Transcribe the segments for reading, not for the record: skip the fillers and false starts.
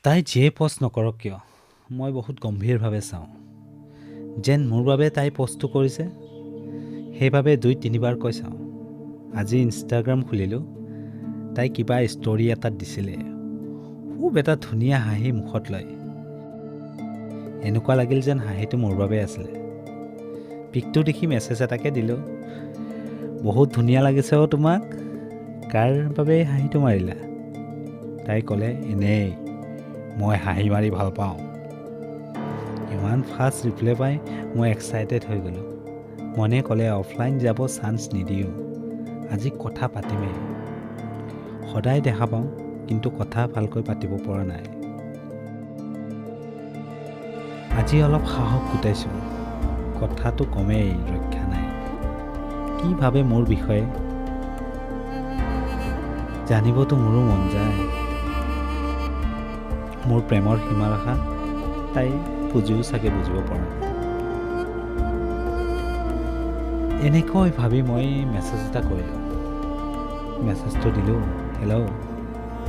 তাই যিয়ে পষ্ট নকৰক কিয় মই বহুত গম্ভীৰভাৱে চাওঁ, যেন মোৰ বাবে তাই পষ্টটো কৰিছে। সেইবাবে 2-3বাৰ কৈ চাওঁ। আজি ইনষ্টাগ্ৰাম খুলিলোঁ, তাই কিবা ষ্টৰি এটাত দিছিলে, খুব এটা ধুনীয়া হাঁহি মুখত লয়। এনেকুৱা লাগিল যেন হাঁহিটো মোৰ বাবে আছিলে। পিকটো দেখি মেছেজ এটাকে দিলোঁ, বহুত ধুনীয়া লাগিছে অ' তোমাক, কাৰ বাবে হাঁহিটো মাৰিলা? তাই ক'লে, এনেই, মই হাঁহি মাৰি ভাল পাওঁ। ইমান ফাষ্ট ৰিপ্লাই পাই মই এক্সাইটেড হৈ গ'লোঁ। মনে ক'লে অফলাইন যাব চান্স নিদিওঁ, আজি কথা পাতিমেই। সদায় দেখা পাওঁ, কিন্তু কথা ভালকৈ পাতিব পৰা নাই। আজি অলপ সাহস গোটাইছোঁ, কথাটো কমেই, ৰক্ষা নাই। কি ভাবে মোৰ বিষয়ে জানিবতো মোৰো মন যায়। মোৰ প্ৰেমৰ সীমাৰেখা তাই বুজিও চাগে বুজিব পৰা নাই। এনেকৈ ভাবি মই মেছেজ এটা কৰিলোঁ। মেছেজটো দিলোঁ, হেল্ল',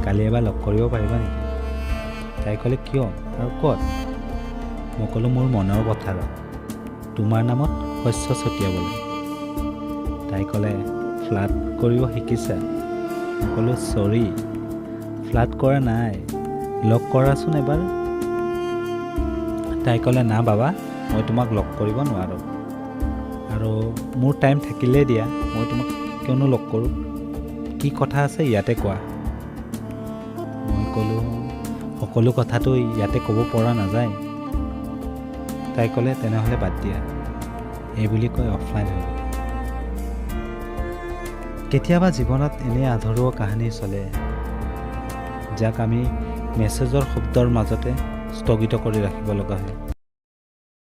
কালি এবাৰ লগ কৰিব পাৰিবা নেকি? তাই ক'লে, কিয় আৰু ক'ত? মই ক'লোঁ, মোৰ মনৰ পথাৰত তোমাৰ নামত শস্য ছটিয়াবলৈ। তাই ক'লে, ফ্লাৰ্ট কৰিব শিকিছা? মই ক'লোঁ, চৰি, ফ্লাৰ্ট কৰা নাই, লগ কৰাচোন এবাৰ। তাই ক'লে, না বাবা, মই তোমাক লগ কৰিব নোৱাৰোঁ, আৰু মোৰ টাইম থাকিলেই দিয়া, মই তোমাক কিয়নো লগ কৰোঁ, কি কথা আছে ইয়াতে কোৱা। মই ক'লোঁ, সকলো কথাটো ইয়াতে ক'ব পৰা নাযায়। তাই ক'লে, তেনেহ'লে বাদ দিয়া, এই বুলি কৈ অফলাইন হৈ গ'ল। কেতিয়াবা জীৱনত এনে আধৰুৱা কাহিনী চলে, যাক আমি মেছেজৰ শব্দৰ মাজতে স্থগিত কৰি ৰাখিব লগা হয়।